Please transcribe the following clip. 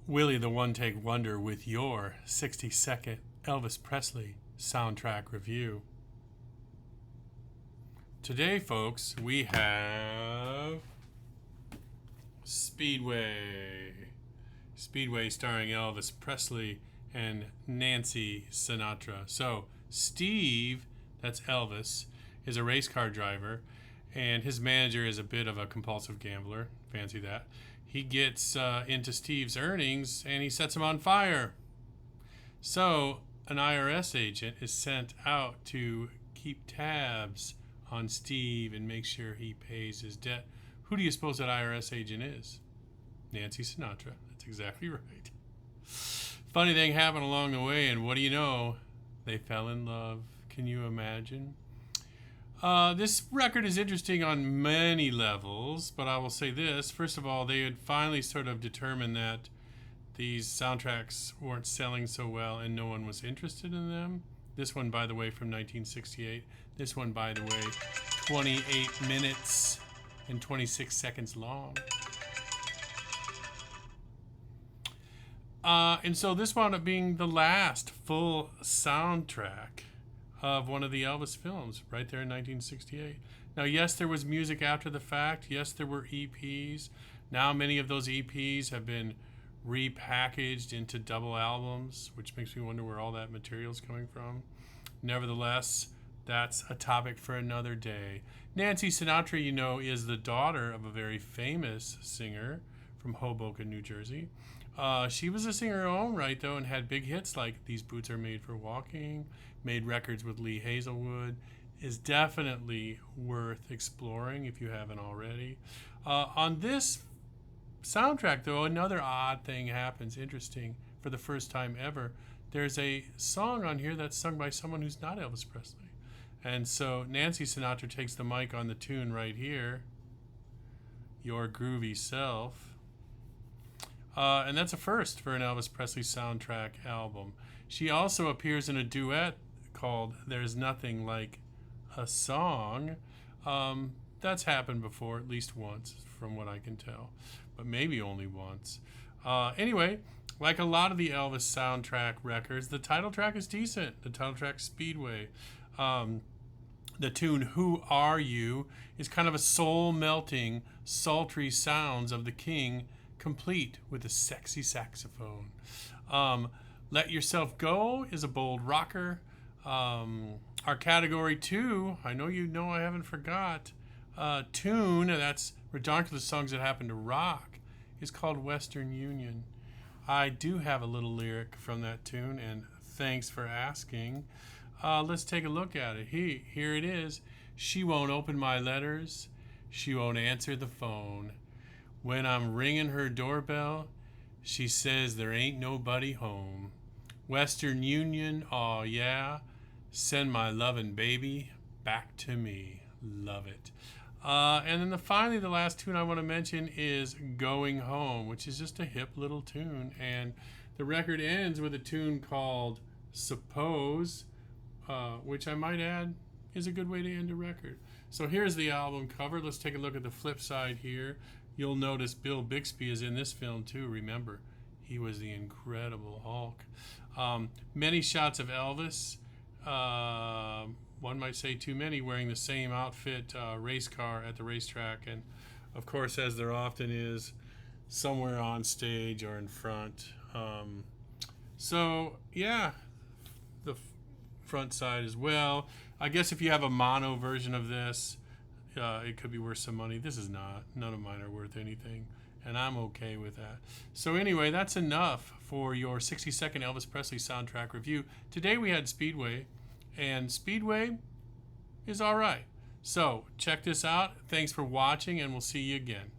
Willie the One Take Wonder with your 60-second Elvis Presley soundtrack review. Today, folks, we have Speedway. Speedway starring Elvis Presley and Nancy Sinatra. So, Steve, that's Elvis, is a race car driver, and his manager is a bit of a compulsive gambler. Fancy that. He gets into Steve's earnings and he sets him on fire. So, an IRS agent is sent out to keep tabs on Steve and make sure he pays his debt. Who do you suppose that IRS agent is? Nancy Sinatra. That's exactly right. Funny thing happened along the way, and what do you know? They fell in love. Can you imagine? This record is interesting on many levels, but I will say this. First of all, they had finally sort of determined that these soundtracks weren't selling so well and no one was interested in them. This one, by the way, from 1968. This one, by the way, 28 minutes and 26 seconds long. And so this wound up being the last full soundtrack of one of the Elvis films, right there in 1968. Now, yes, there was music after the fact. Yes, there were EPs. Now many of those EPs have been repackaged into double albums, which makes me wonder where all that material is coming from. Nevertheless, that's a topic for another day. Nancy Sinatra, you know, is the daughter of a very famous singer from Hoboken, New Jersey. She was a singer in her own right, though, and had big hits like These Boots Are Made for Walking, made records with Lee Hazelwood, is definitely worth exploring if you haven't already. On this soundtrack, though, another odd thing happens, interesting, for the first time ever. There's a song on here that's sung by someone who's not Elvis Presley. And so Nancy Sinatra takes the mic on the tune right here, Your Groovy Self. And that's a first for an Elvis Presley soundtrack album. She also appears in a duet called There's Nothing Like a Song. That's happened before, at least once, from what I can tell, but maybe only once. Anyway, like a lot of the Elvis soundtrack records, the title track is decent. The title track, Speedway. The tune Who Are You is kind of a soul-melting, sultry sounds of the King, complete with a sexy saxophone. Let Yourself Go is a bold rocker. Our category 2, I know I haven't forgot, tune, that's redonkulous songs that happen to rock, is called Western Union. I do have a little lyric from that tune, and thanks for asking. Let's take a look at it. Here it is. She won't open my letters. She won't answer the phone. When I'm ringing her doorbell, she says there ain't nobody home. Western Union, aw yeah, send my lovin' baby back to me. Love it. And then finally, the last tune I want to mention is Going Home, which is just a hip little tune. And the record ends with a tune called Suppose, which I might add is a good way to end a record. So here's the album cover. Let's take a look at the flip side here. You'll notice Bill Bixby is in this film too. Remember, he was the Incredible Hulk. Many shots of Elvis. One might say too many, wearing the same outfit, race car at the racetrack. And of course, as there often is, somewhere on stage or in front. So yeah, the front side as well. I guess if you have a mono version of this, it could be worth some money. This is not. None of mine are worth anything, and I'm okay with that. So anyway, that's enough for your 60-second Elvis Presley soundtrack review. Today we had Speedway, and Speedway is all right. So check this out. Thanks for watching, and we'll see you again.